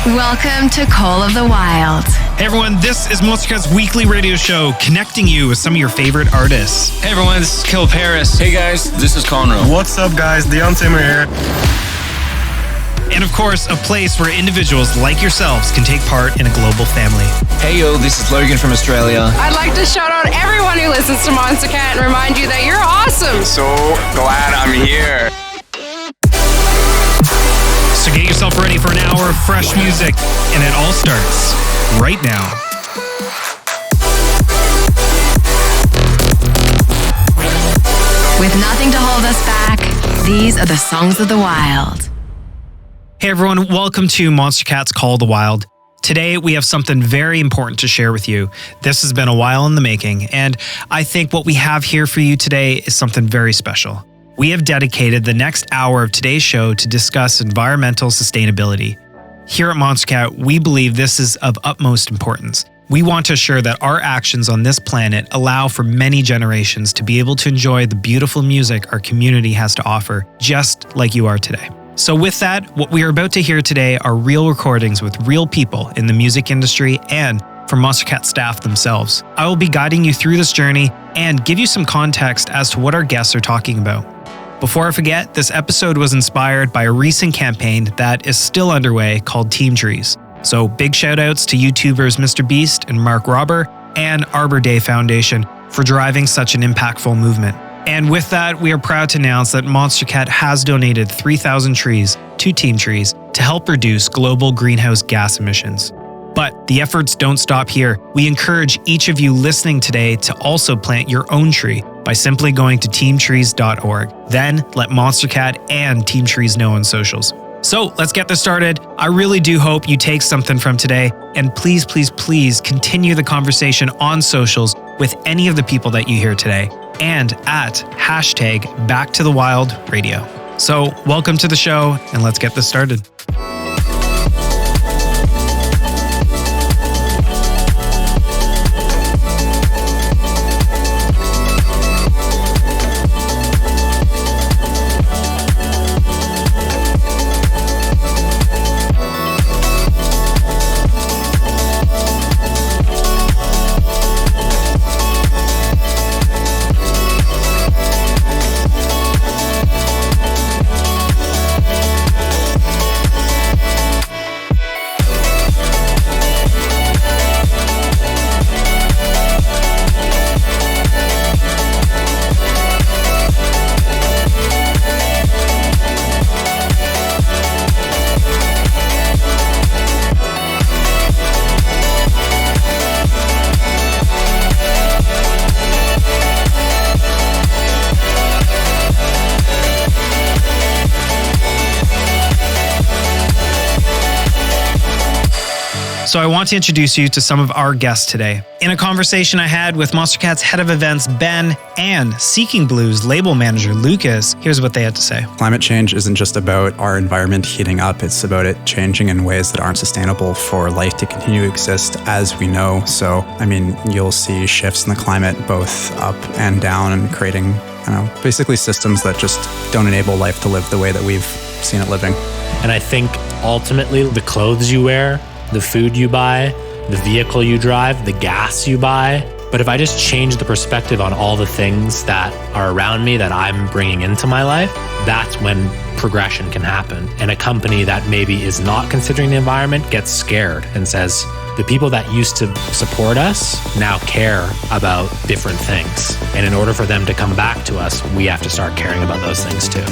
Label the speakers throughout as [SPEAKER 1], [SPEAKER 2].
[SPEAKER 1] Welcome to Call of the Wild.
[SPEAKER 2] Hey everyone, this is Monstercat's weekly radio show connecting you with some of your favorite artists.
[SPEAKER 3] Hey everyone, this is Kill Paris.
[SPEAKER 4] Hey guys, this is Conroe.
[SPEAKER 5] What's up guys, Dion Simmer here.
[SPEAKER 2] And of course, a place where individuals like yourselves can take part in a global family.
[SPEAKER 4] Hey yo, this is Logan from Australia.
[SPEAKER 6] I'd like to shout out everyone who listens to Monstercat and remind you that you're awesome.
[SPEAKER 5] So glad I'm here.
[SPEAKER 2] So get yourself ready for an hour of fresh music, and it all starts right now.
[SPEAKER 1] With nothing to hold us back, these are the songs of the wild.
[SPEAKER 2] Hey everyone, welcome to Monstercat's Call of the Wild. Today we have something very important to share with you. This has been a while in the making, and I think what we have here for you today is something very special. We have dedicated the next hour of today's show to discuss environmental sustainability. Here at Monstercat, we believe this is of utmost importance. We want to assure that our actions on this planet allow for many generations to be able to enjoy the beautiful music our community has to offer, just like you are today. So with that, what we are about to hear today are real recordings with real people in the music industry and from Monstercat staff themselves. I will be guiding you through this journey and give you some context as to what our guests are talking about. Before I forget, this episode was inspired by a recent campaign that is still underway called Team Trees. So big shout outs to YouTubers Mr. Beast and Mark Robber and Arbor Day Foundation for driving such an impactful movement. And with that, we are proud to announce that Monstercat has donated 3,000 trees to Team Trees to help reduce global greenhouse gas emissions. But the efforts don't stop here. We encourage each of you listening today to also plant your own tree by simply going to teamtrees.org. Then let Monstercat and Team Trees know on socials. So let's get this started. I really do hope you take something from today, and please, please, please continue the conversation on socials with any of the people that you hear today and at #BackToTheWildRadio. So welcome to the show, and let's get this started. So I want to introduce you to some of our guests today. In a conversation I had with Monstercat's head of events, Ben, and Seeking Blues label manager, Lucas, here's what they had to say.
[SPEAKER 7] Climate change isn't just about our environment heating up, it's about it changing in ways that aren't sustainable for life to continue to exist as we know. So, you'll see shifts in the climate both up and down and creating, basically systems that just don't enable life to live the way that we've seen it living.
[SPEAKER 8] And I think ultimately the clothes you wear, the food you buy, the vehicle you drive, the gas you buy. But if I just change the perspective on all the things that are around me that I'm bringing into my life, that's when progression can happen. And a company that maybe is not considering the environment gets scared and says, the people that used to support us now care about different things. And in order for them to come back to us, we have to start caring about those things too.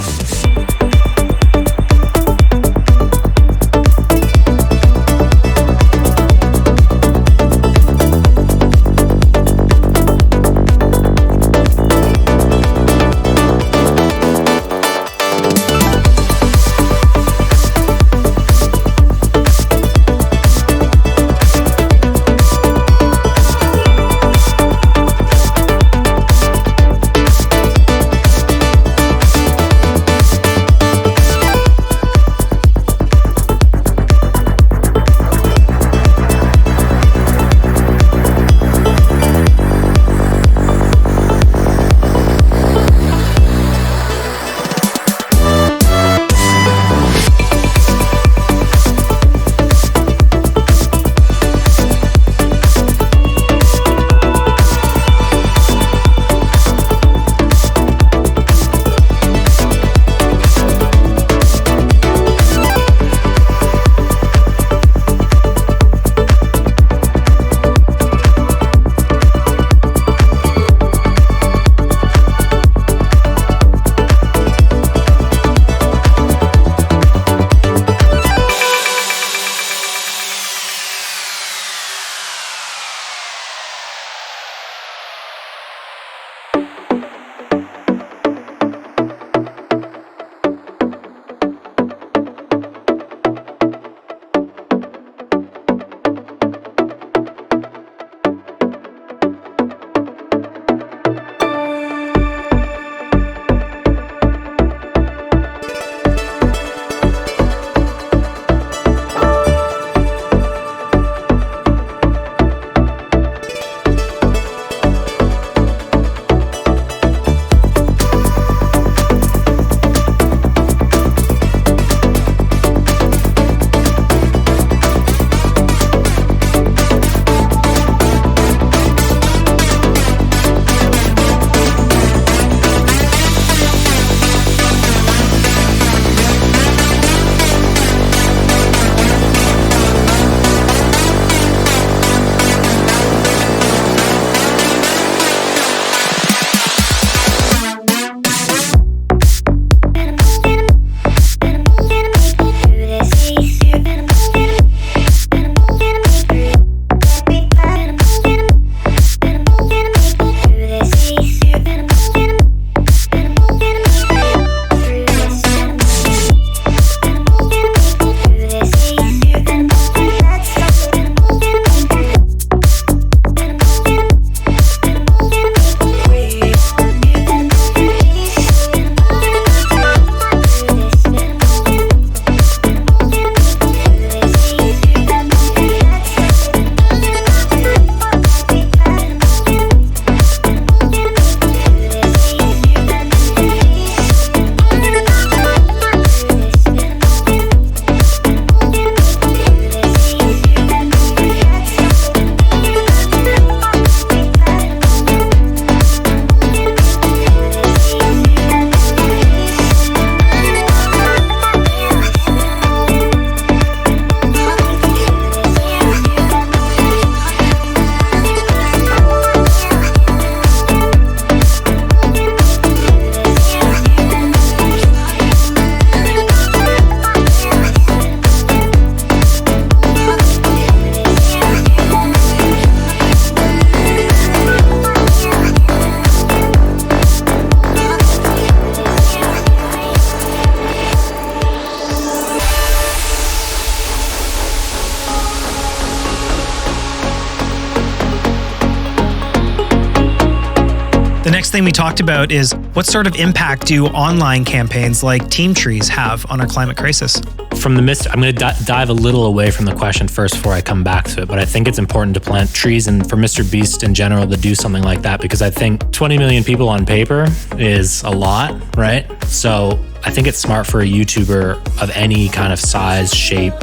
[SPEAKER 2] next thing we talked about is what sort of impact do online campaigns like Team Trees have on our climate crisis?
[SPEAKER 8] I'm going to dive a little away from the question first before I come back to it, but I think it's important to plant trees and for Mr. Beast in general to do something like that, because I think 20 million people on paper is a lot, right? So I think it's smart for a YouTuber of any kind of size, shape,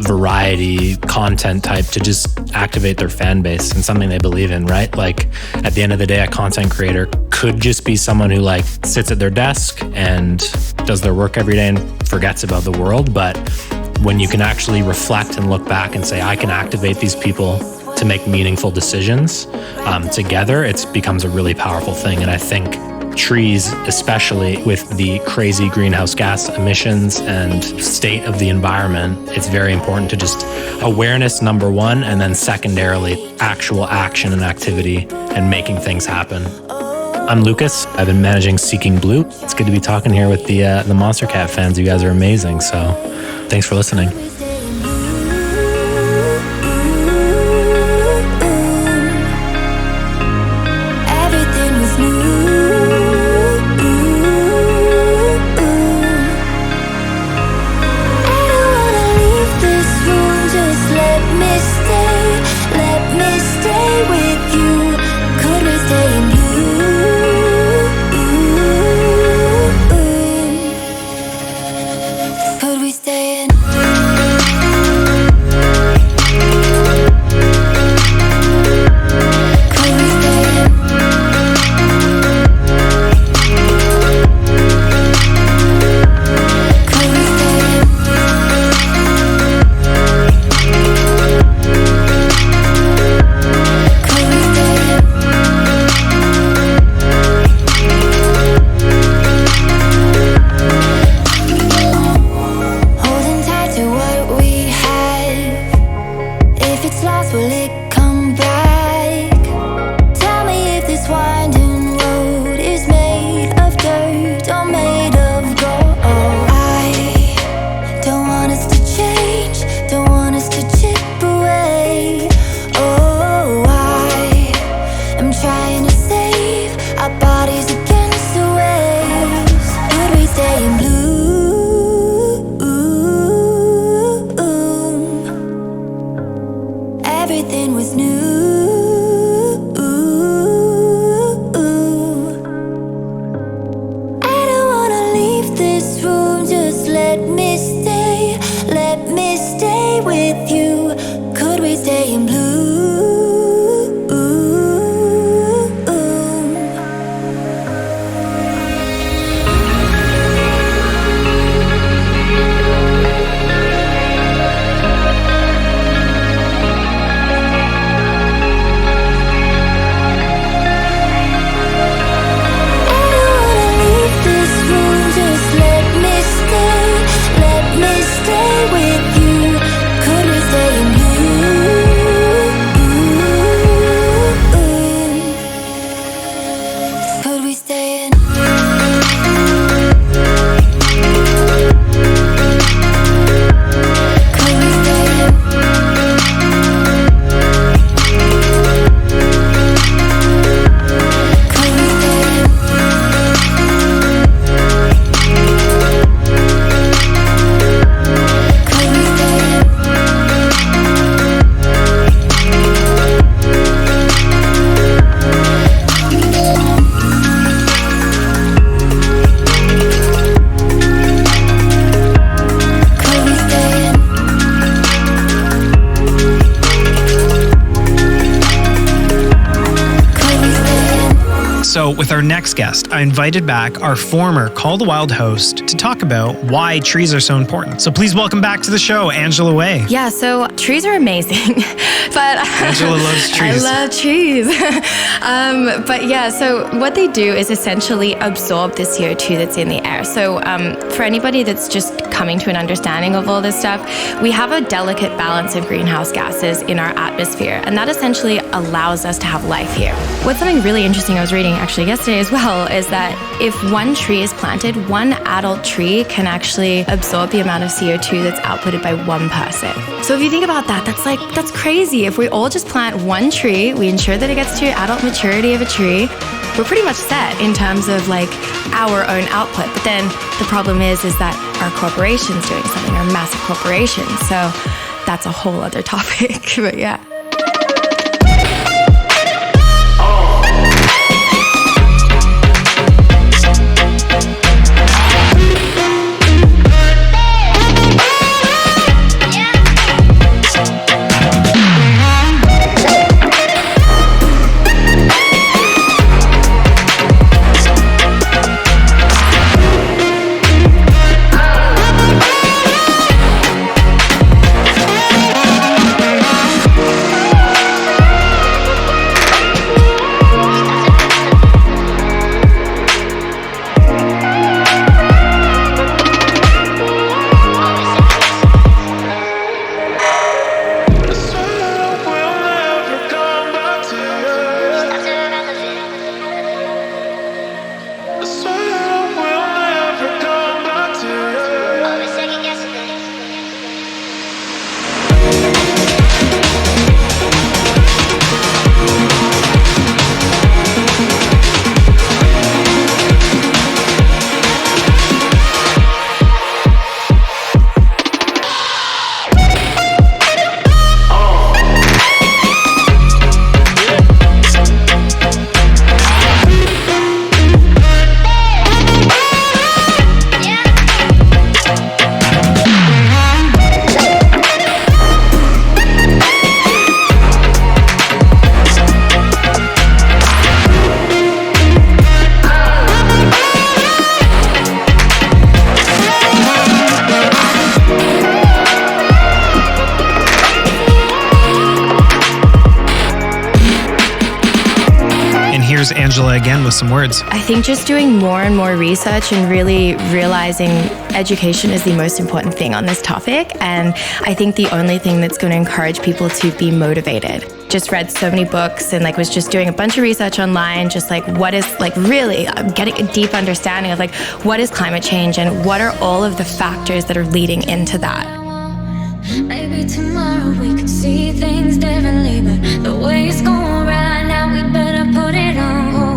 [SPEAKER 8] variety, content type to just activate their fan base and something they believe in, right? Like at the end of the day, a content creator could just be someone who like sits at their desk and does their work every day and forgets about the world. But when you can actually reflect and look back and say, I can activate these people to make meaningful decisions together, it becomes a really powerful thing. And I think trees, especially with the crazy greenhouse gas emissions and state of the environment, it's very important to just awareness, number one, and then secondarily, actual action and activity and making things happen. I'm Lucas. I've been managing Seeking Blue. It's good to be talking here with the Monstercat fans. You guys are amazing. So thanks for listening.
[SPEAKER 2] So with our next guest, I invited back our former Call the Wild host to talk about why trees are so important. So please welcome back to the show, Angela Way.
[SPEAKER 9] Yeah, so trees are amazing, but
[SPEAKER 2] Angela loves trees.
[SPEAKER 9] I love trees. But yeah, so what they do is essentially absorb the CO2 that's in the air. So for anybody that's just coming to an understanding of all this stuff, we have a delicate balance of greenhouse gases in our atmosphere, and that essentially allows us to have life here. What's something really interesting I was reading actually yesterday as well is that if one tree is planted, one adult tree can actually absorb the amount of CO2 that's outputted by one person. So if you think about that, that's crazy. If we all just plant one tree, we ensure that it gets to adult maturity of a tree, we're pretty much set in terms of like our own output. But then the problem is that our corporation's doing something, our massive corporations. So that's a whole other topic, but yeah.
[SPEAKER 2] Here's Angela again with some words.
[SPEAKER 9] I think just doing more and more research and really realizing education is the most important thing on this topic. And I think the only thing that's going to encourage people to be motivated. Just read so many books and was just doing a bunch of research online, just what is really getting a deep understanding of what is climate change and what are all of the factors that are leading into that.
[SPEAKER 10] Maybe tomorrow we could see things differently, but the way it's going right now, we better put it on hold.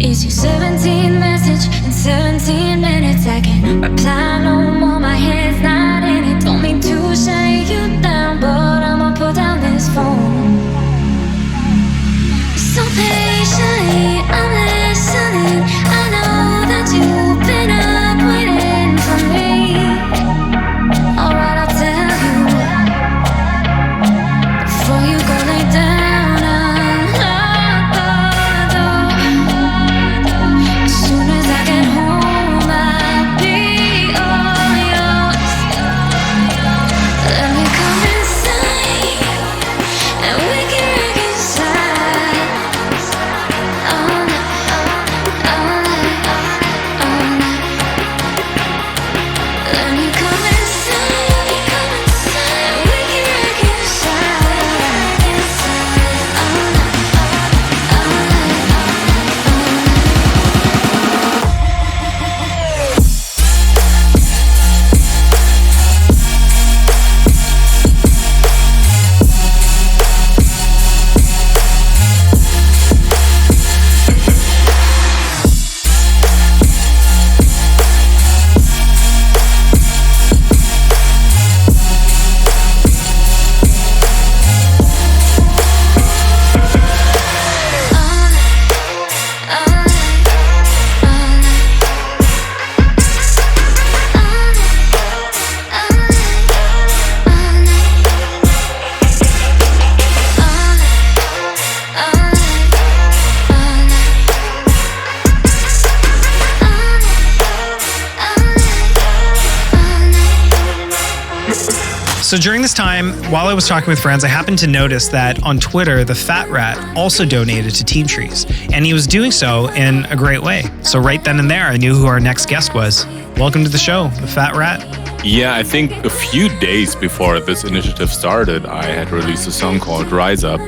[SPEAKER 10] Is your 17 message in 17 minutes? I can reply no more, my head's not in it. Don't mean to shut you down, but I'ma put down this phone. So patiently, I'm listening. I know that you've been up waiting for me. Alright, I'll tell you, before you go lay down, unlock the door. As soon as I get home, I'll be all yours. Let me come inside, and we can reconcile. All night, all night, all night. Let me come inside, and we can reconcile. All night, all night,
[SPEAKER 2] So during this time, while I was talking with friends, I happened to notice that on Twitter, the Fat Rat also donated to Team Trees, and he was doing so in a great way. So right then and there, I knew who our next guest was. welcome to the show, the Fat Rat.
[SPEAKER 11] Yeah, I think a few days before this initiative started, I had released a song called Rise Up,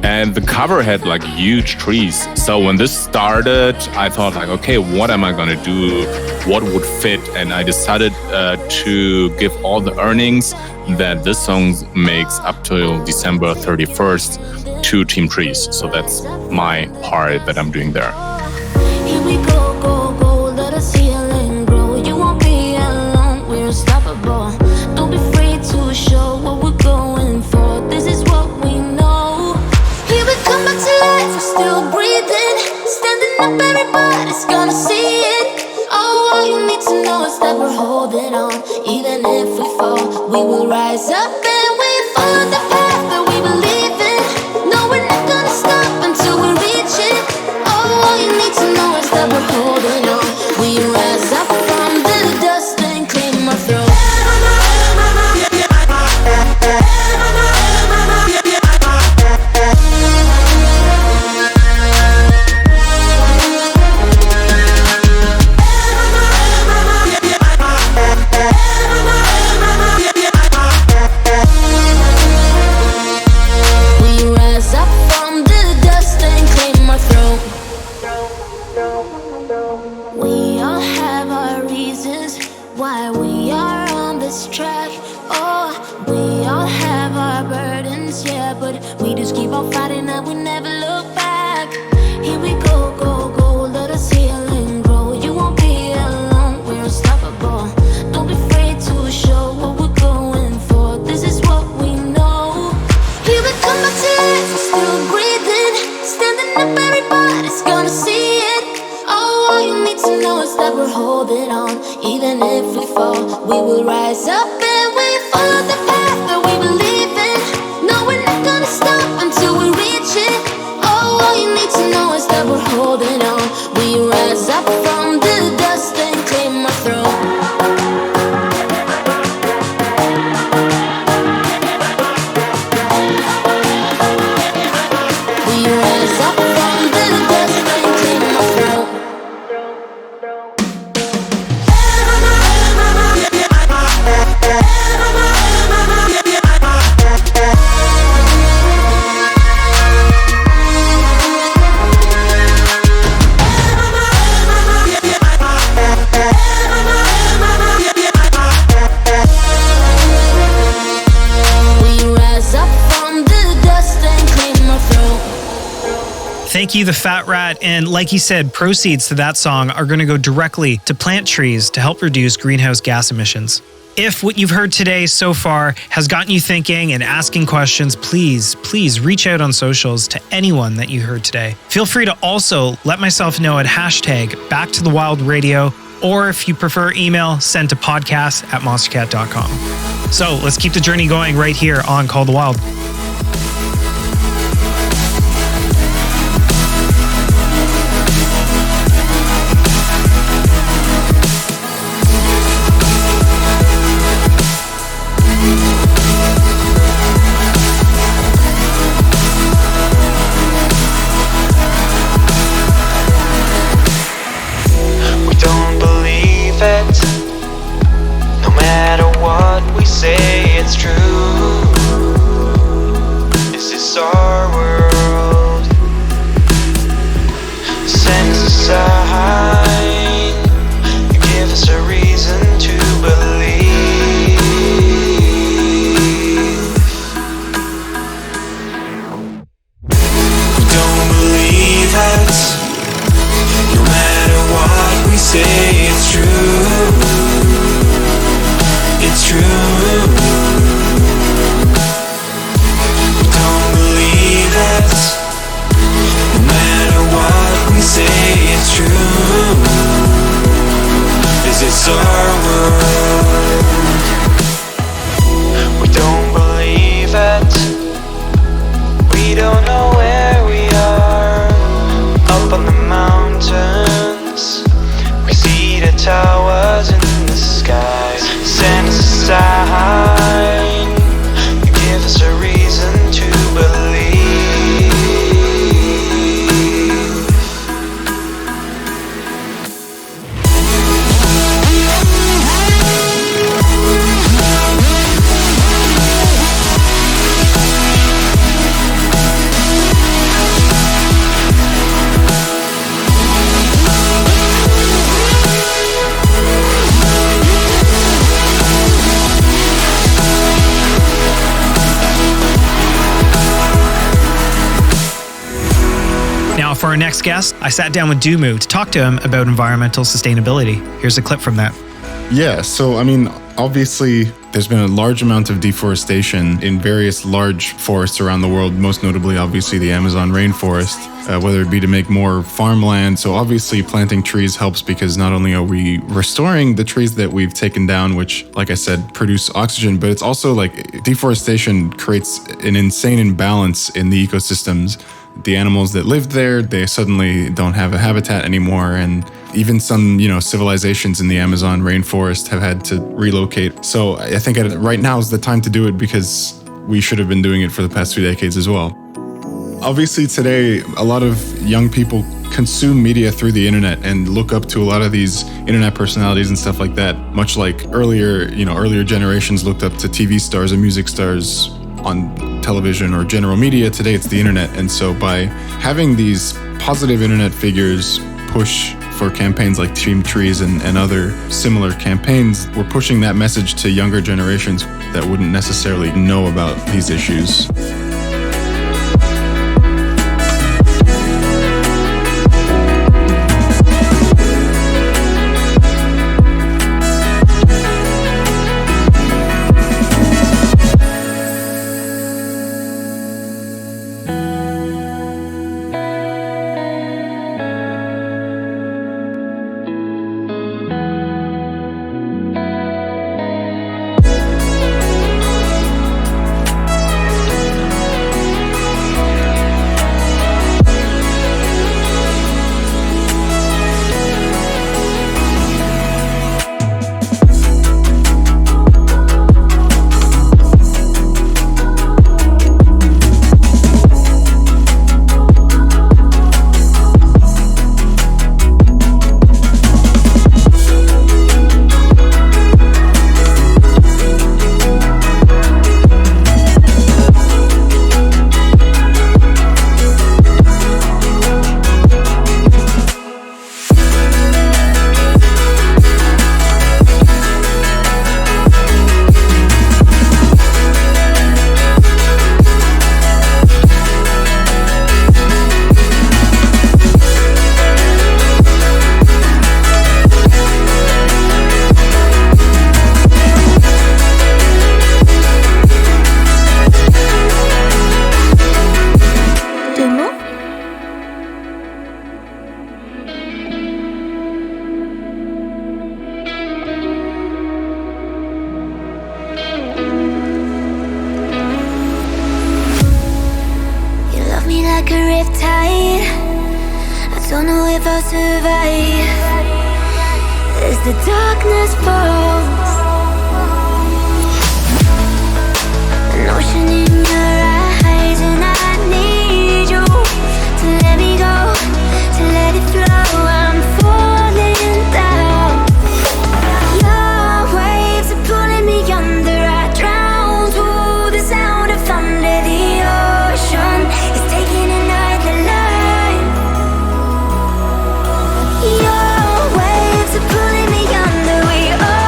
[SPEAKER 11] and the cover had like huge trees. So when this started, I thought like, okay, what am I gonna do? What would fit? And I decided to give all the earnings that this song makes up till December 31st to Team Trees. So that's my part that I'm doing there.
[SPEAKER 10] Here we go, go, go, let us heal and grow. You won't be alone, we're unstoppable. Don't be afraid to show what we're going for. This is what we know. Here we come back to life, we're still breathing. Standing up, everybody's gonna see it. Oh, all you need to know is that we're holding on. Even if we fall, we will rise up and we follow the path that we believe in. No, we're not gonna stop until we reach it. Oh, all you need to know is that we're holding on. We rise up from the dust and claim our throne.
[SPEAKER 2] Thank you, the Fat Rat. And like he said, proceeds to that song are going to go directly to plant trees to help reduce greenhouse gas emissions. If what you've heard today so far has gotten you thinking and asking questions, please reach out on socials to anyone that you heard today. Feel free to also let myself know at hashtag #BackToTheWildRadio, or if you prefer email, send to podcast@monstercat.com. So let's keep the journey going right here on Call the Wild.
[SPEAKER 12] It's true. Is this our world? Send us a sign. You give us a reason to believe. We don't believe it. No matter what we say, it's true. It's true. Don't believe it. No matter what we say, it's true. This is our world. We don't believe it. We don't know where we are. Up on the mountains, we see the towers in the skies. Send us a sign. You give us a reason to believe.
[SPEAKER 2] our next guest, I sat down with Dumu to talk to him about environmental sustainability. Here's a clip from that.
[SPEAKER 13] Yeah, so I mean, obviously, there's been a large amount of deforestation in various large forests around the world, most notably, obviously, the Amazon rainforest, whether it be to make more farmland. So obviously, planting trees helps because not only are we restoring the trees that we've taken down, which, like I said, produce oxygen, but it's also like deforestation creates an insane imbalance in the ecosystems. The animals that lived there, they suddenly don't have a habitat anymore. And even some, civilizations in the Amazon rainforest have had to relocate. So I think right now is the time to do it because we should have been doing it for the past 2 decades as well. Obviously today, a lot of young people consume media through the internet and look up to a lot of these internet personalities and stuff like that. Much like earlier generations looked up to TV stars and music stars on television or general media, today it's the internet. And so by having these positive internet figures push for campaigns like Team Trees and other similar campaigns, we're pushing that message to younger generations that wouldn't necessarily know about these issues.
[SPEAKER 10] Your waves are pulling me under. We all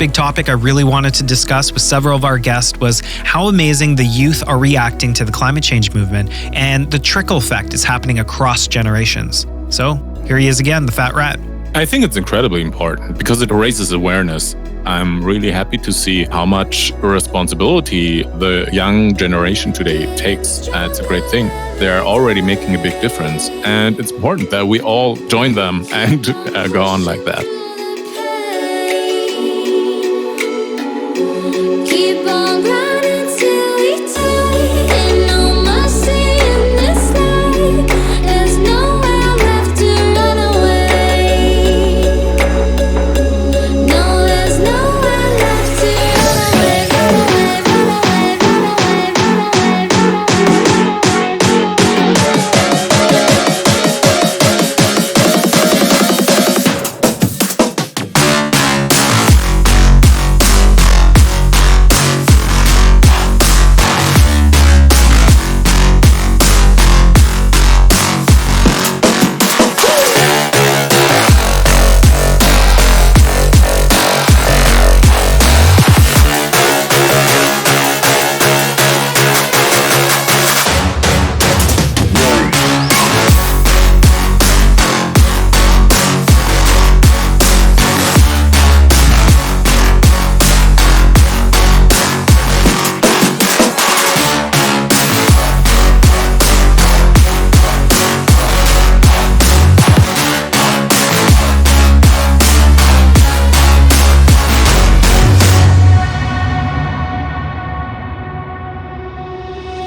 [SPEAKER 2] big topic I really wanted to discuss with several of our guests was how amazing the youth are reacting to the climate change movement and the trickle effect is happening across generations. So here he is again, the Fat Rat.
[SPEAKER 11] I think it's incredibly important because it raises awareness. I'm really happy to see how much responsibility the young generation today takes. It's a great thing. They're already making a big difference. And it's important that we all join them and go on like that.
[SPEAKER 10] Keep on running till we die. Ain't no mercy in this life. There's nowhere left to run away. No, there's nowhere left to run away, run away, run away, run away,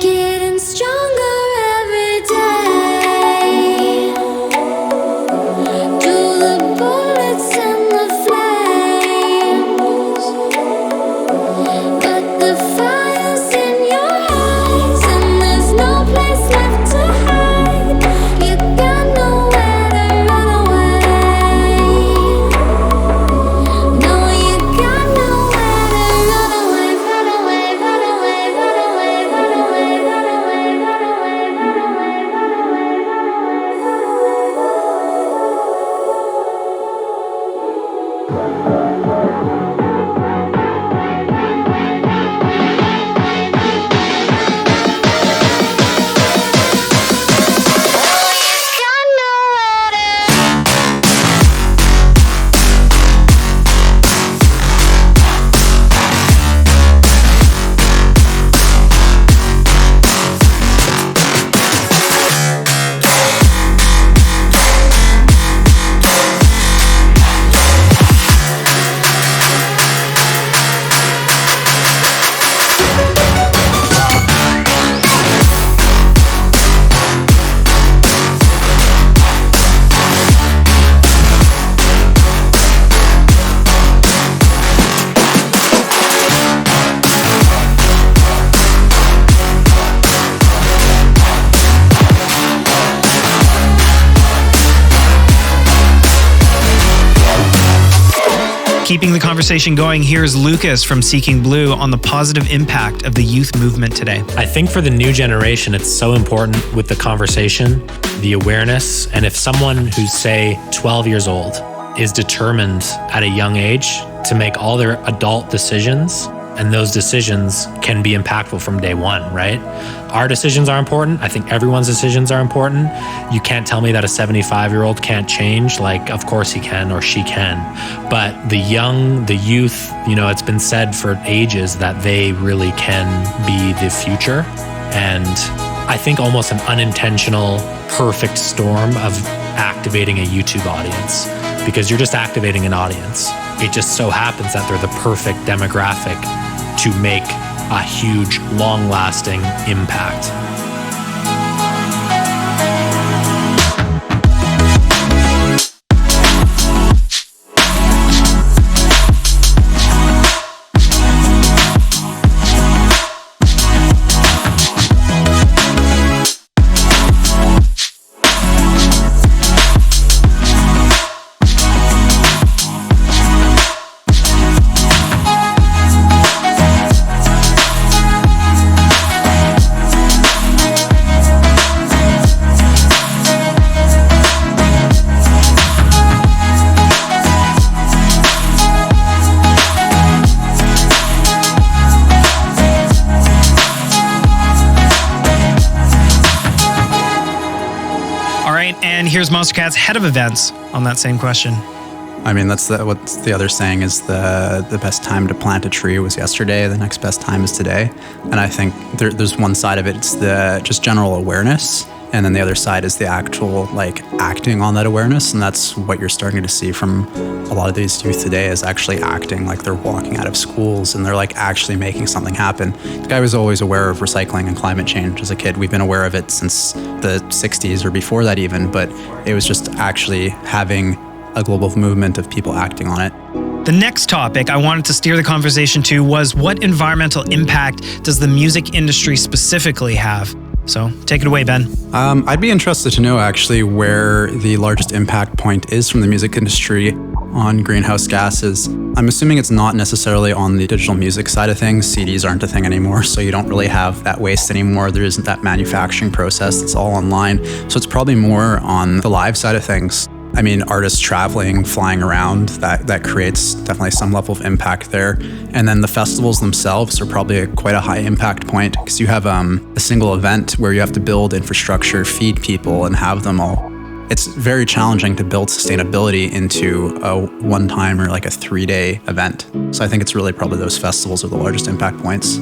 [SPEAKER 10] getting stronger every day. Do the bullets and the flames, but the fire's in your eyes and there's no place left to hide. You got nowhere to run away. No, you got nowhere to run away, run away, run away, run away, run away, run away, run away, run
[SPEAKER 2] Keeping the conversation going, here's Lucas from Seeking Blue on the positive impact of the youth movement today.
[SPEAKER 8] I think for the new generation, it's so important with the conversation, the awareness. And if someone who's, say, 12 years old is determined at a young age to make all their adult decisions, and those decisions can be impactful from day one, right? Our decisions are important. I think everyone's decisions are important. You can't tell me that a 75-year-old can't change. Like, of course he can or she can. But the young, the youth, it's been said for ages that they really can be the future. And I think almost an unintentional, perfect storm of activating a YouTube audience, because you're just activating an audience. It just so happens that they're the perfect demographic to make a huge, long-lasting impact.
[SPEAKER 2] here's Monstercat's head of events on that same question.
[SPEAKER 7] I mean, that's what the other saying is the best time to plant a tree was yesterday. The next best time is today. And I think there's one side of it, it's the just general awareness. And then the other side is the actual like acting on that awareness. And that's what you're starting to see from a lot of these youth today is actually acting like they're walking out of schools and they're like actually making something happen. The guy was always aware of recycling and climate change as a kid. We've been aware of it since the 60s or before that even, but it was just actually having a global movement of people acting on it.
[SPEAKER 2] The next topic I wanted to steer the conversation to was what environmental impact does the music industry specifically have? So take it away, Ben.
[SPEAKER 7] I'd be interested to know actually where the largest impact point is from the music industry on greenhouse gases. I'm assuming it's not necessarily on the digital music side of things. CDs aren't a thing anymore, so you don't really have that waste anymore. There isn't that manufacturing process. It's all online. So it's probably more on the live side of things. I mean, artists traveling, flying around, that creates definitely some level of impact there. And then the festivals themselves are probably quite a high impact point because you have a single event where you have to build infrastructure, feed people, and have them all. It's very challenging to build sustainability into a one-time or like a 3-day event. So I think it's really probably those festivals are the largest impact points.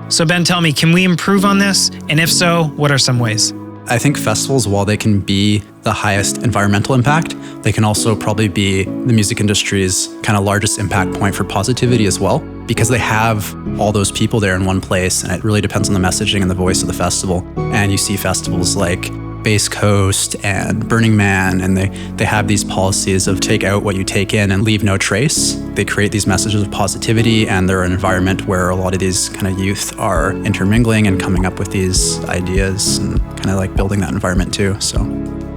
[SPEAKER 2] So Ben, tell me, can we improve on this? And if so, what are some ways?
[SPEAKER 7] I think festivals, while they can be the highest environmental impact, they can also probably be the music industry's kind of largest impact point for positivity as well, because they have all those people there in one place, and it really depends on the messaging and the voice of the festival. And you see festivals like Base Coast and Burning Man, and they have these policies of take out what you take in and leave no trace. They create these messages of positivity, and they're an environment where a lot of these kind of youth are intermingling and coming up with these ideas and kind of like building that environment too. So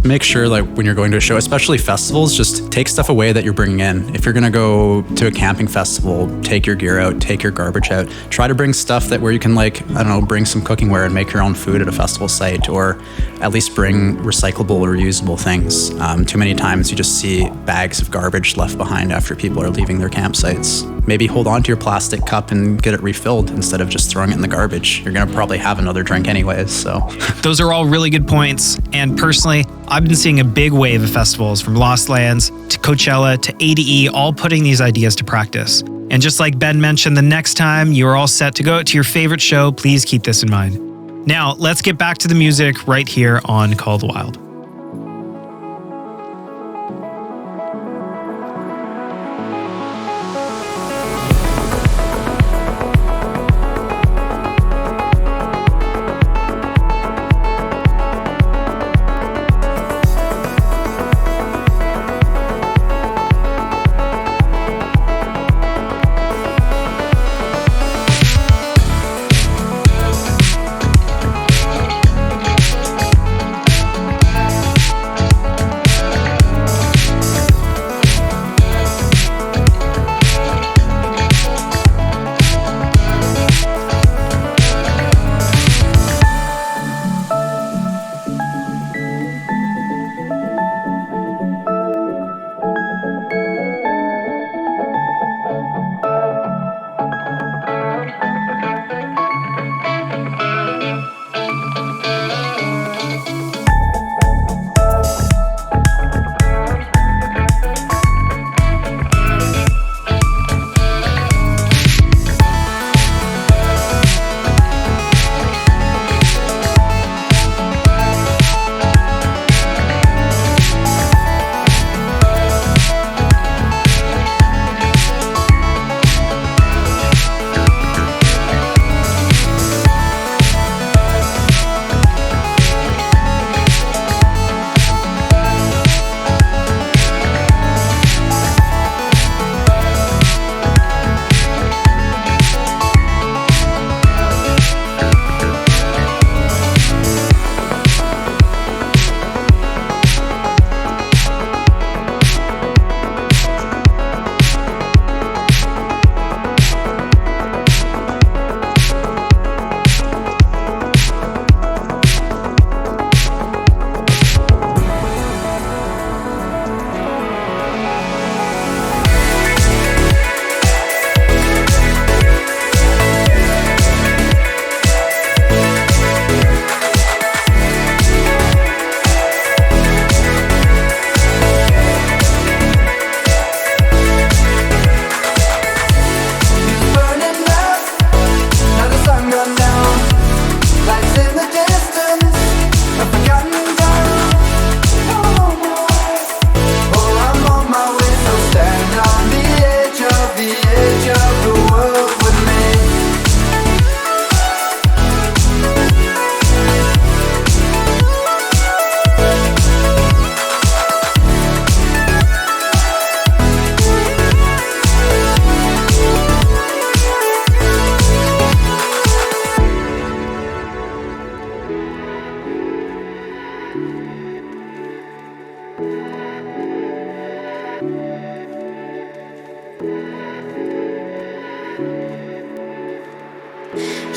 [SPEAKER 7] make sure like when you're going to a show, especially festivals, just take stuff away that you're bringing in. If you're going to go to a camping festival, take your gear out, take your garbage out. Try to bring stuff that where you can like, I don't know, bring some cookingware and make your own food at a festival site, or at least bring recyclable or reusable things. Too many times you just see bags of garbage left behind after people are leaving their campsites. Maybe hold on to your plastic cup and get it refilled instead of just throwing it in the garbage. You're going to probably have another drink anyways, so.
[SPEAKER 2] Those are all really good points. And personally, I've been seeing a big wave of festivals from Lost Lands to Coachella to ADE, all putting these ideas to practice. And just like Ben mentioned, the next time you're all set to go out to your favorite show, please keep this in mind. Now, let's get back to the music right here on Call the Wild.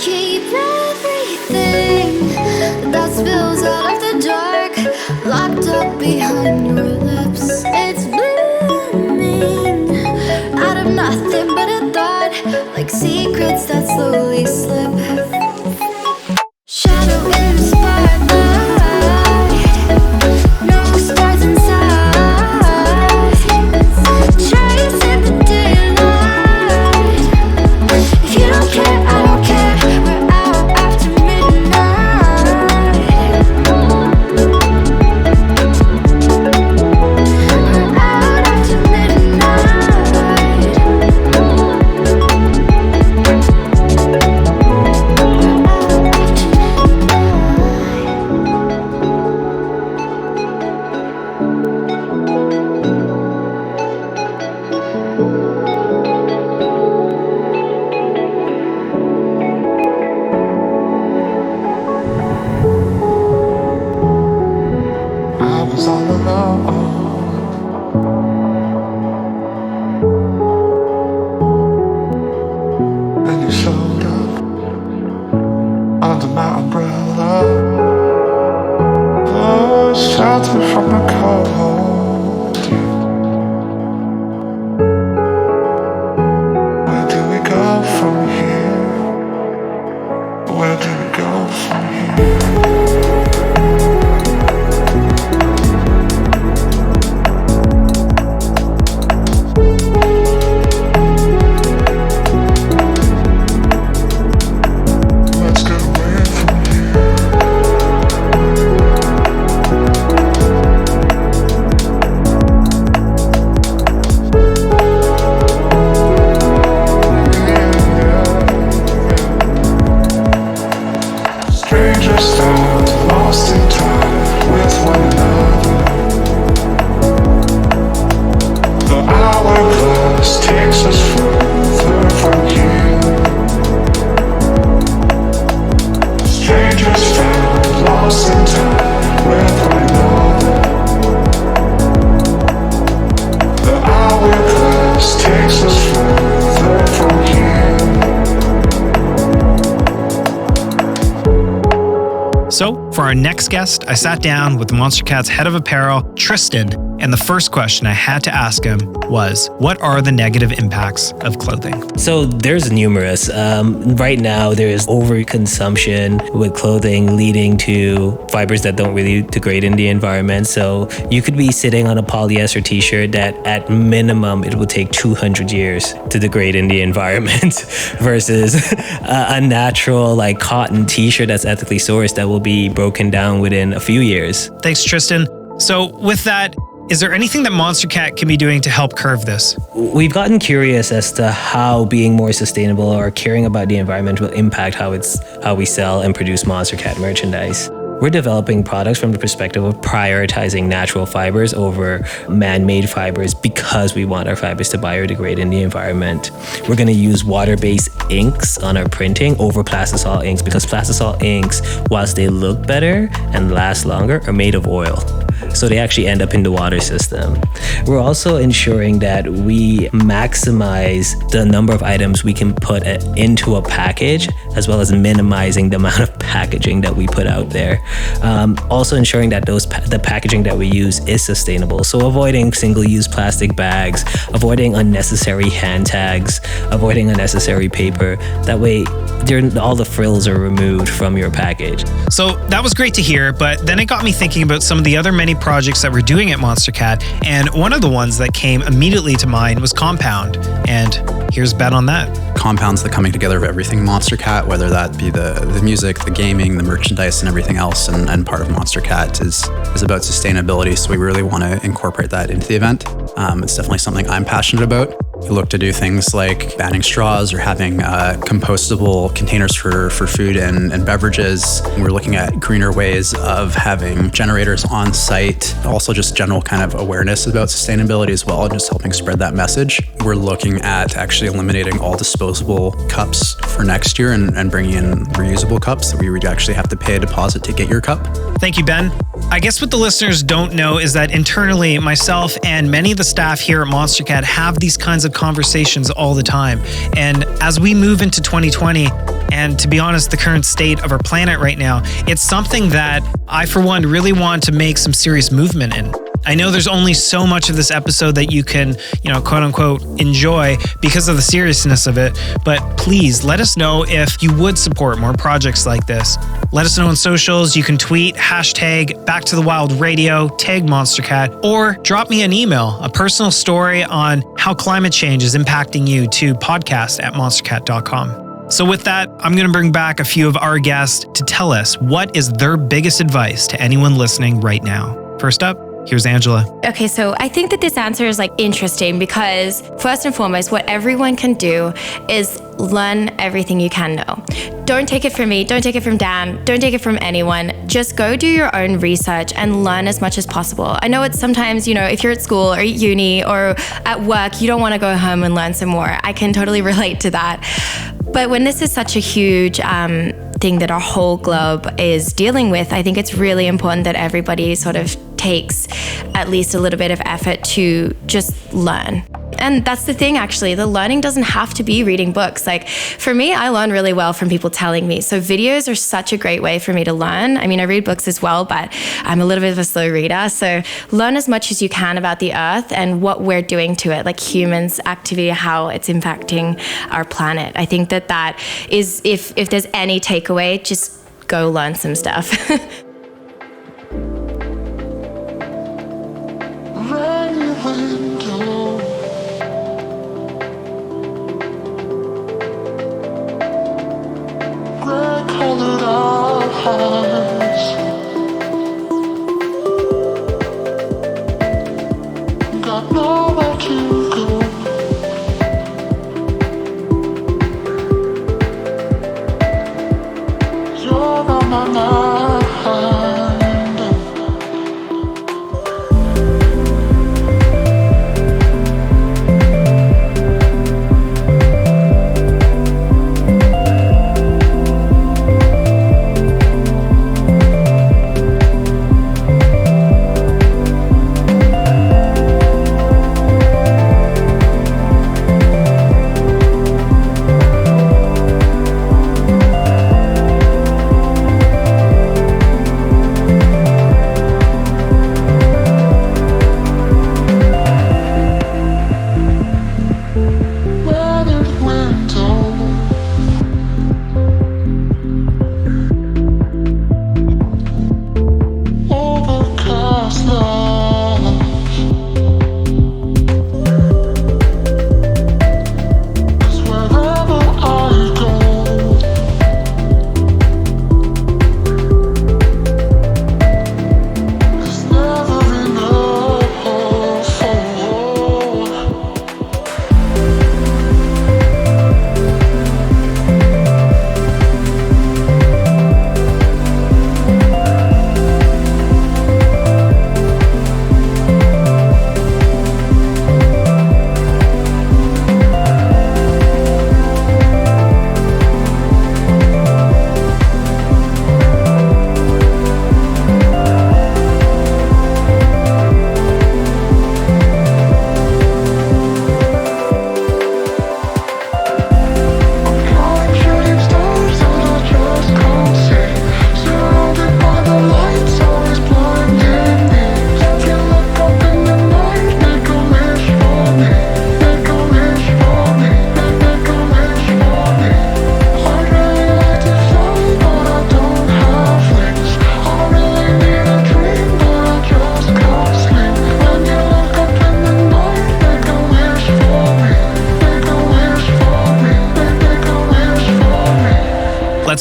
[SPEAKER 10] keep everything that spills out of the dark locked up behind your lips. It's blooming out of nothing but a thought, like secrets that slowly slip. Shadow in the spotlight, no stars inside, chasing the daylight. If you don't care, I don't care. We're out after midnight. We're out after
[SPEAKER 12] I was all alone. And you showed up under my umbrella. Oh, shelter from the cold. Where do we go from here? Where do we go from here? Let's get away from here. Strangers stand lost in time with one another. The hourglass takes us further from here. Strangers stand lost in time with one another. The hourglass takes us further from here.
[SPEAKER 2] So, for our next guest, I sat down with Monstercat's head of apparel, Tristan, and the first question I had to ask him was, what are the negative impacts of clothing?
[SPEAKER 14] So there's numerous. Right now, there's overconsumption with clothing leading to fibers that don't really degrade in the environment. So you could be sitting on a polyester t-shirt that at minimum, it will take 200 years to degrade in the environment versus a natural like cotton t-shirt that's ethically sourced that will be broken down within a few years.
[SPEAKER 2] Thanks, Tristan. So with that, is there anything that Monstercat can be doing to help curb this?
[SPEAKER 14] We've gotten curious as to how being more sustainable or caring about the environment will impact how we sell and produce Monstercat merchandise. We're developing products from the perspective of prioritizing natural fibers over man-made fibers because we want our fibers to biodegrade in the environment. We're going to use water-based inks on our printing over plastisol inks because plastisol inks, whilst they look better and last longer, are made of oil. So they actually end up in the water system. We're also ensuring that we maximize the number of items we can put into a package, as well as minimizing the amount of packaging that we put out there. Also ensuring that the packaging that we use is sustainable. So avoiding single-use plastic bags, avoiding unnecessary hand tags, avoiding unnecessary paper. That way, all the frills are removed from your package.
[SPEAKER 2] So that was great to hear, but then it got me thinking about some of the other many projects that we're doing at Monstercat, and one of the ones that came immediately to mind was Compound, and here's Ben on that.
[SPEAKER 7] Compound's the coming together of everything Monstercat, whether that be the music, the gaming, the merchandise, and everything else, and part of Monstercat is about sustainability, so we really want to incorporate that into the event. It's definitely something I'm passionate about. We look to do things like banning straws or having compostable containers for food and beverages. We're looking at greener ways of having generators on site, also just general kind of awareness about sustainability as well, and just helping spread that message. We're looking at actually eliminating all disposable cups for next year and bringing in reusable cups that we would actually have to pay a deposit to get your cup.
[SPEAKER 2] Thank you, Ben. I guess what the listeners don't know is that internally, myself and many of the staff here at Monstercat have these kinds of conversations all the time. And as we move into 2020, and to be honest, the current state of our planet right now, it's something that I, for one, really want to make some serious movement in. I know there's only so much of this episode that you can, quote unquote, enjoy because of the seriousness of it. But please let us know if you would support more projects like this. Let us know on socials. You can tweet, hashtag Back to the Wild Radio, tag Monstercat, or drop me an email, a personal story on how climate change is impacting you to podcast@monstercat.com. So with that, I'm going to bring back a few of our guests to tell us what is their biggest advice to anyone listening right now. First up, here's Angela.
[SPEAKER 9] Okay, so I think that this answer is interesting because first and foremost, what everyone can do is learn everything you can know. Don't take it from me, don't take it from Dan, don't take it from anyone. Just go do your own research and learn as much as possible. I know it's sometimes, if you're at school or at uni or at work, you don't want to go home and learn some more. I can totally relate to that. But when this is such a huge thing that our whole globe is dealing with, I think it's really important that everybody sort of takes at least a little bit of effort to just learn. And that's the thing, actually. The learning doesn't have to be reading books. For me, I learn really well from people telling me. So videos are such a great way for me to learn. I mean, I read books as well, but I'm a little bit of a slow reader. So learn as much as you can about the earth and what we're doing to it, like humans' activity, how it's impacting our planet. I think that is, if there's any takeaway, just go learn some stuff.
[SPEAKER 10] Got nowhere to go. You're on my mind.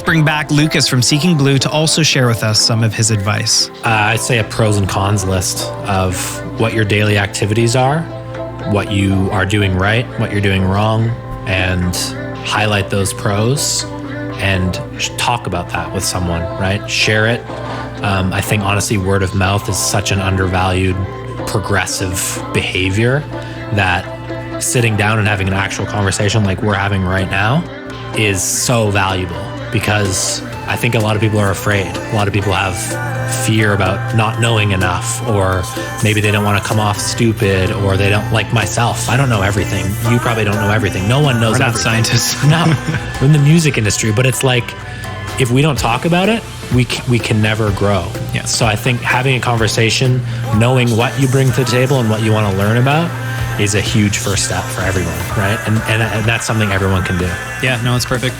[SPEAKER 2] Bring back Lucas from Seeking Blue to also share with us some of his advice.
[SPEAKER 8] I'd say a pros and cons list of what your daily activities are, what you are doing right, what you're doing wrong, and highlight those pros and talk about that with someone, right? Share it. I think honestly, word of mouth is such an undervalued progressive behavior that sitting down and having an actual conversation like we're having right now is so valuable. Because I think a lot of people are afraid. A lot of people have fear about not knowing enough, or maybe they don't want to come off stupid, or they don't, like myself. I don't know everything. You probably don't know everything. No one knows
[SPEAKER 2] We're not
[SPEAKER 8] everything.
[SPEAKER 2] scientists.
[SPEAKER 8] No, we're in the music industry, but it's like, if we don't talk about it, we can never grow.
[SPEAKER 2] Yes.
[SPEAKER 8] So I think having a conversation, knowing what you bring to the table and what you want to learn about is a huge first step for everyone, right? And that's something everyone can do.
[SPEAKER 2] Yeah, no, it's perfect.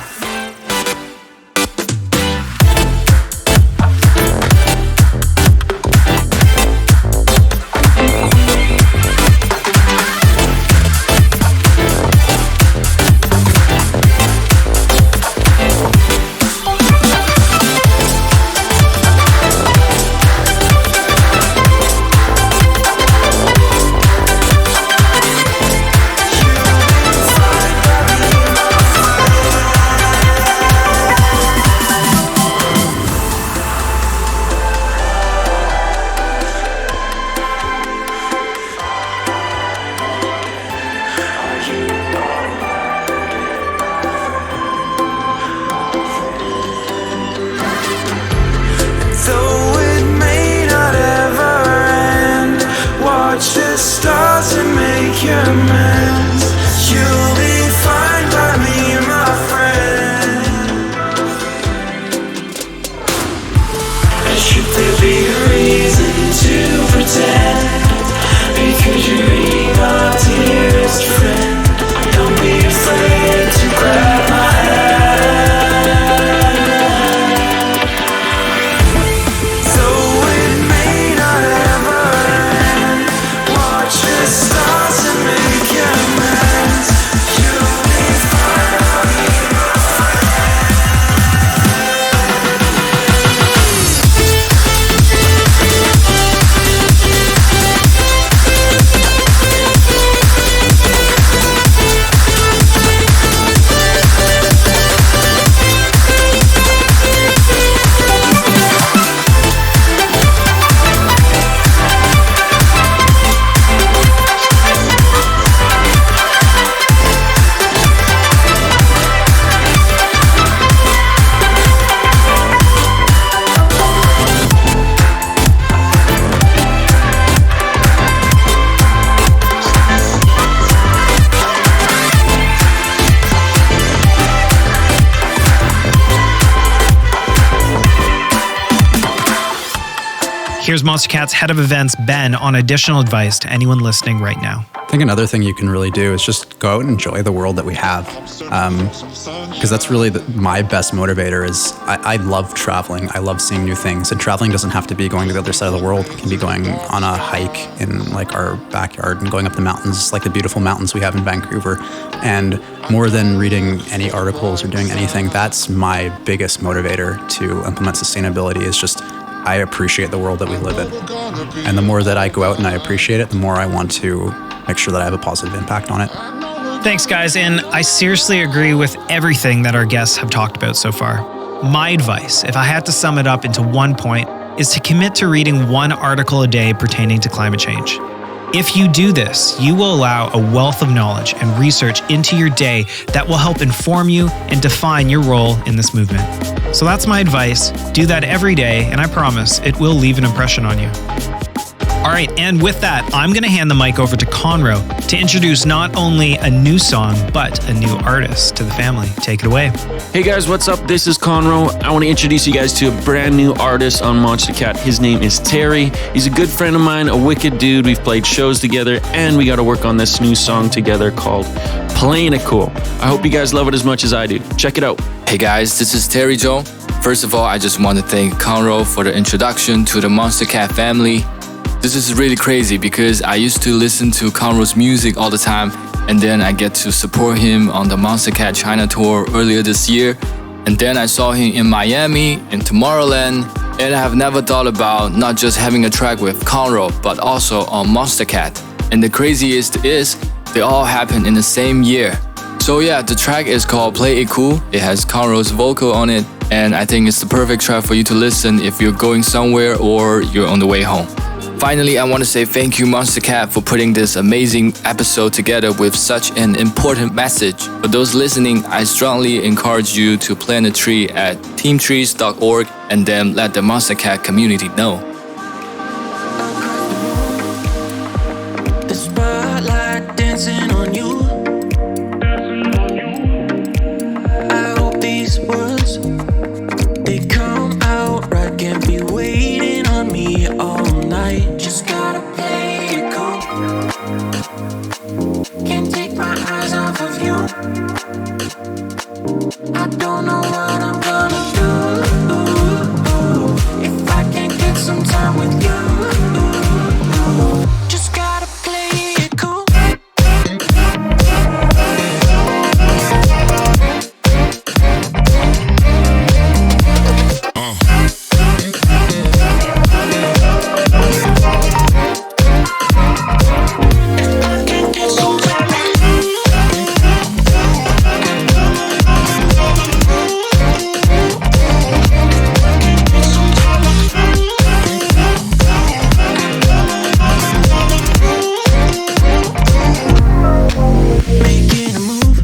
[SPEAKER 12] Though it may not ever end, watch the stars and make your amends. You'll be fine by me, my friend. And should there be a reason to pretend, because you're being our dearest friend, don't be afraid to grab my hand.
[SPEAKER 2] Here's Monstercat's head of events, Ben, on additional advice to anyone listening right now.
[SPEAKER 7] I think another thing you can really do is just go out and enjoy the world that we have. Because that's really my best motivator is I love traveling. I love seeing new things. And traveling doesn't have to be going to the other side of the world. It can be going on a hike in like our backyard and going up the mountains, like the beautiful mountains we have in Vancouver. And more than reading any articles or doing anything, that's my biggest motivator to implement sustainability is just I appreciate the world that we live in. And the more that I go out and I appreciate it, the more I want to make sure that I have a positive impact on it.
[SPEAKER 2] Thanks, guys. And I seriously agree with everything that our guests have talked about so far. My advice, if I had to sum it up into one point, is to commit to reading one article a day pertaining to climate change. If you do this, you will allow a wealth of knowledge and research into your day that will help inform you and define your role in this movement. So that's my advice. Do that every day, and I promise it will leave an impression on you. All right, and with that, I'm going to hand the mic over to Conroe to introduce not only a new song, but a new artist to the family. Take it away.
[SPEAKER 15] Hey guys, what's up? This is Conroe. I want to introduce you guys to a brand new artist on Monstercat. His name is Terry. He's a good friend of mine, a wicked dude. We've played shows together, and we got to work on this new song together called Playin' It Cool. I hope you guys love it as much as I do. Check it out.
[SPEAKER 4] Hey guys, this is Terry Joe. First of all, I just want to thank Conroe for the introduction to the Monstercat family. This is really crazy because I used to listen to Conroe's music all the time, and then I get to support him on the Monstercat China tour earlier this year. And then I saw him in Miami, in Tomorrowland, and I have never thought about not just having a track with Conroe, but also on Monstercat. And the craziest is, they all happened in the same year. So yeah, the track is called Play It Cool. It has Conroe's vocal on it, and I think it's the perfect track for you to listen if you're going somewhere or you're on the way home. Finally, I want to say thank you, Monstercat, for putting this amazing episode together with such an important message. For those listening, I strongly encourage you to plant a tree at teamtrees.org and then let the Monstercat community know.
[SPEAKER 12] The spotlight dancing on you. I hope these words, they come out right. Can't be waiting on me all night. Just gotta play it cool. Can't take my eyes off of you. I don't know what I'm gonna do if I can't get some time with you. Just gotta play it cool. Making a move,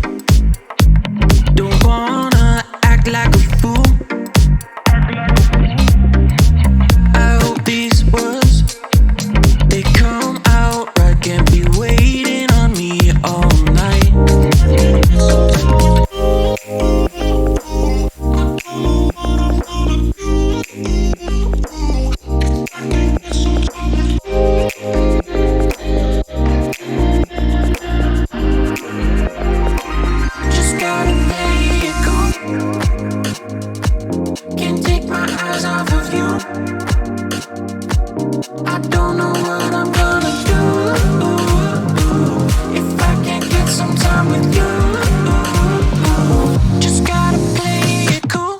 [SPEAKER 12] don't wanna act like a fool. I hope these words, they come out right. Can't be waiting on me all night. Just gotta play it cool. Can't take my eyes off of you. I don't know what I'm gonna do if I can't get some time with you. Just gotta play it cool.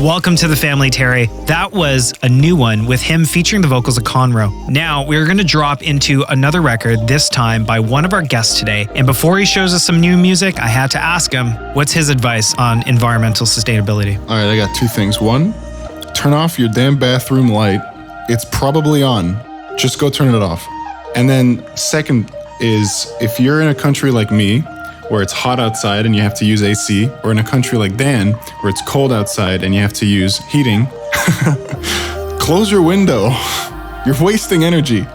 [SPEAKER 2] Welcome to the family, Terry. That was a new one with him featuring the vocals of Conroe. Now we're going to drop into another record, this time by one of our guests today. And before he shows us some new music, I had to ask him, what's his advice on environmental sustainability?
[SPEAKER 13] All right, I got two things. One, turn off your damn bathroom light. It's probably on. Just go turn it off. And then second is, if you're in a country like me, where it's hot outside and you have to use AC, or in a country like Dan, where it's cold outside and you have to use heating, close your window. You're wasting energy.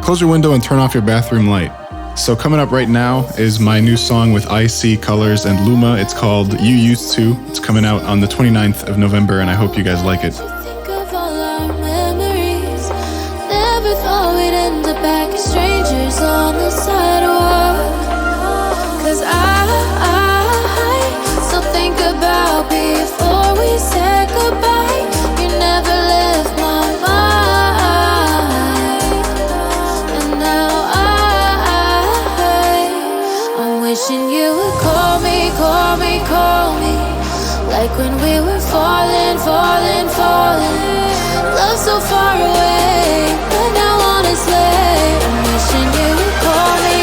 [SPEAKER 13] Close your window and turn off your bathroom light. So coming up right now is my new song with IC, Colors, and Luma. It's called You Used To. It's coming out on the 29th of November, and I hope you guys like it.
[SPEAKER 10] Think of all our memories. Never thought we'd end up back as strangers on the sidewalk. 'Cause I still think about before we said goodbye. You never left my mind. And now I'm wishing you would call me, call me, call me. Like when we were falling, falling, falling. Love so far away, but now honestly, I'm wishing you would call me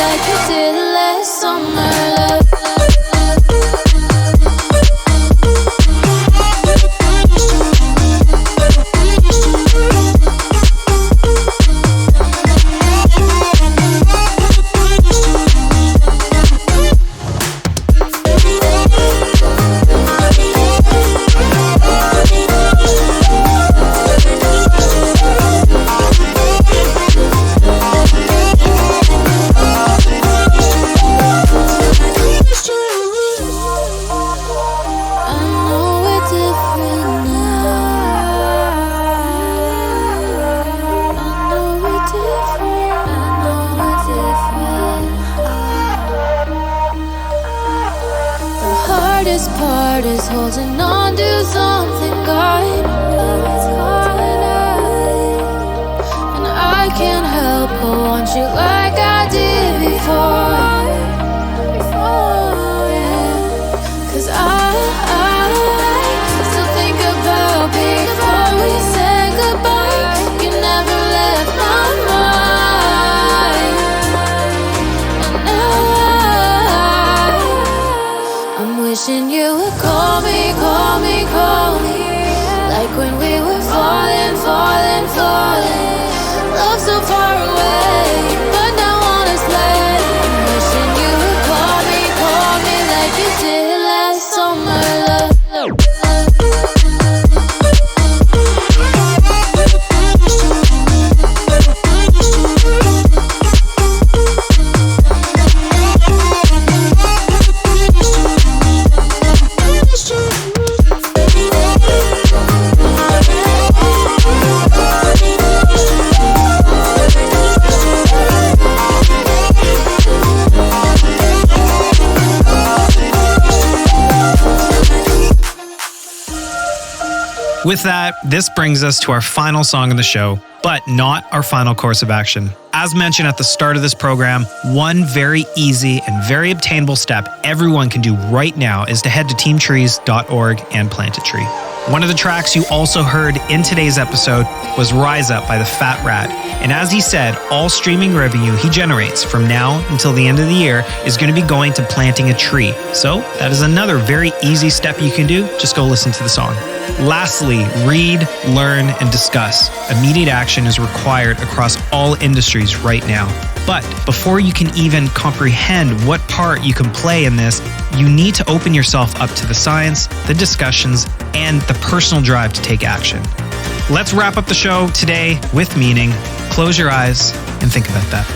[SPEAKER 10] like you did last summer. Hardest part is holding on to something God knows. you like I did before. Cause I still think about before we said goodbye. You never left my mind. And I'm wishing you would call me, call me, call me. Like when we were falling, falling, falling. Love so far away, but now on its way. I'm wishing you would call me like you did last summer. Love.
[SPEAKER 2] With that, this brings us to our final song of the show, but not our final course of action. As mentioned at the start of this program, one very easy and very obtainable step everyone can do right now is to head to teamtrees.org and plant a tree. One of the tracks you also heard in today's episode was Rise Up by the Fat Rat. And as he said, all streaming revenue he generates from now until the end of the year is going to be going to planting a tree. So that is another very easy step you can do. Just go listen to the song. Lastly, read, learn, and discuss. Immediate action is required across all industries right now. But before you can even comprehend what part you can play in this, you need to open yourself up to the science, the discussions, and the personal drive to take action. Let's wrap up the show today with meaning. Close your eyes and think about that.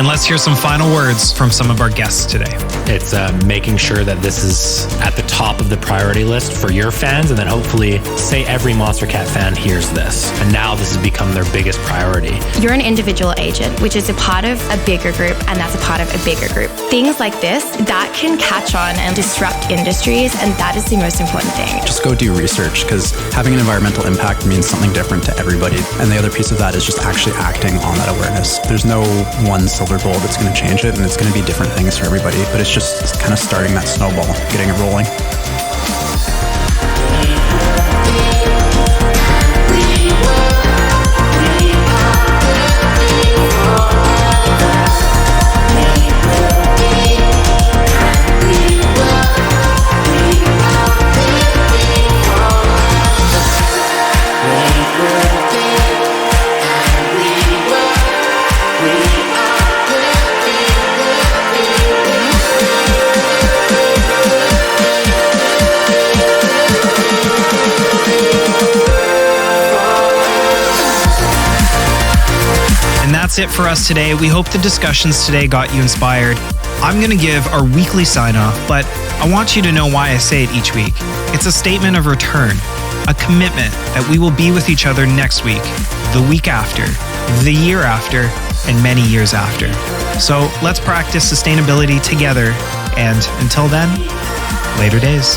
[SPEAKER 2] Let's hear some final words from some of our guests today.
[SPEAKER 8] It's making sure that this is at the top of the priority list for your fans, and then hopefully, say every Monstercat fan hears this, and now this has become their biggest priority.
[SPEAKER 9] You're an individual agent, which is a part of a bigger group, and that's a part of a bigger group. Things like this, that can catch on and disrupt industries, and that is the most important thing.
[SPEAKER 7] Just go do research, because having an environmental impact means something different to everybody. And the other piece of that is just actually acting on that awareness. There's no one silver bullet that's going to change it, and it's going to be different things for everybody, but it's just kind of starting that snowball, getting it rolling.
[SPEAKER 2] That's it for us today. We hope the discussions today got you inspired. I'm going to give our weekly sign off, but I want you to know why I say it each week. It's a statement of return, a commitment that we will be with each other next week, the week after, the year after, and many years after. So let's practice sustainability together. And until then, later days.